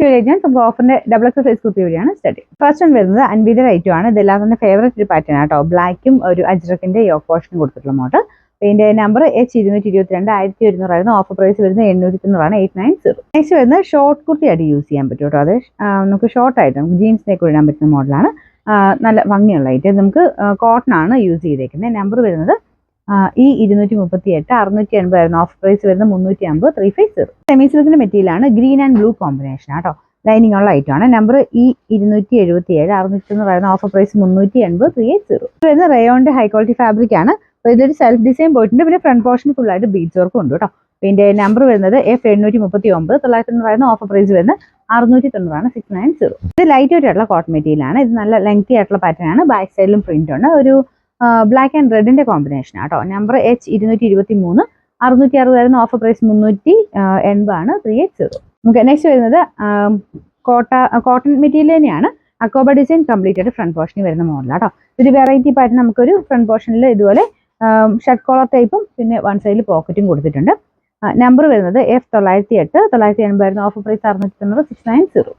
Video നമുക്ക് ഓഫറിന്റെ double X size kurti വഴിയാണ് start ചെയ്യുന്നത്. ഫസ്റ്റ് വൺ വരുന്നത് അൻവിതർ ഐറ്റം ആണ്. ഇതെല്ലാം തന്നെ ഫേവറേറ്റ് ഒരു പാറ്റേൺ ആട്ടോ. ബ്ലാക്കും ഒരു അജ്രക്കിന്റെ യോക്ക് പോർഷൻ കൊടുത്തിട്ടുള്ള മോഡൽ. ഇതിന്റെ നമ്പർ H222 1100 ഓഫർ പ്രൈസ് വരുന്നത് 890 890. നെക്സ്റ്റ് വരുന്നത് ഷോർട്ട് കുർത്തി ആയിട്ട് യൂസ് ചെയ്യാൻ പറ്റും കേട്ടോ. അത് നമുക്ക് ഷോർട്ട് ആയിട്ട് നമുക്ക് ജീൻസിലേക്ക് ഇടാൻ പറ്റുന്ന മോഡലാണ്. നല്ല ഭംഗിയുള്ള ഐറ്റം. നമുക്ക് കോട്ടൺ ആണ് യൂസ് ചെയ്തേക്കുന്നത്. നമ്പർ വരുന്നത് E238 680 ഓഫ് പ്രൈസ് വരുന്നത് 350 350. സെമി സിൽക്കിന്റെ മെറ്റീരിയൽ ആണ്. ഗ്രീൻ ആൻഡ് ബ്ലൂ കോമ്പിനേഷൻ ആട്ടോ. ലൈനിങ് ഉള്ള ഐറ്റം ആണ്. Number E277 690 offer price 380 380. വരുന്നത് റയോണിന്റെ ഹൈ ക്വാളിറ്റി ഫാബ്രിക് ആണ്. അപ്പോൾ ഇതൊരു സെൽഫ് ഡിസൈൻ പോയിട്ടുണ്ട്. പിന്നെ ഫ്രണ്ട് പോർഷൻ ഫുൾ ആയിട്ട് ബീഡ്സ് വർക്കും ഉണ്ട് കേട്ടോ. ഇതിന്റെ നമ്പർ വരുന്നത് F839 990 ഓഫർ പ്രൈസ് വരുന്നത് 690 690. ഇത് ലൈറ്റ് വെയിറ്റ് ആയിട്ടുള്ള കോട്ടൺ മെറ്റീരിയൽ ആണ്. ഇത് നല്ല ലെങ്തി ആയിട്ടുള്ള പാറ്റേൺ ആണ്. ബാക്ക് സൈഡിലും പ്രിന്റ് ഉണ്ട്. ഒരു ബ്ലാക്ക് ആൻഡ് റെഡിന്റെ കോമ്പിനേഷൻ ആട്ടോ. Number H223 660 offer price 380 380. നമുക്ക് നെക്സ്റ്റ് വരുന്നത് കോട്ടൺ മെറ്റീരിയൽ തന്നെയാണ്. അക്കോബ ഡിസൈൻ കംപ്ലീറ്റ് ആയിട്ട് ഫ്രണ്ട് പോർഷനിൽ വരുന്ന മോഡലാട്ടോ. ഒരു വെറൈറ്റി പാറ്റേൺ നമുക്കൊരു ഫ്രണ്ട് പോർഷനിൽ ഇതുപോലെ ഷർട്ട് കോളർ ടൈപ്പും പിന്നെ വൺ സൈഡിൽ പോക്കറ്റും കൊടുത്തിട്ടുണ്ട്. നമ്പർ വരുന്നത് F908 980 ഓഫർ പ്രൈസ് 690 690.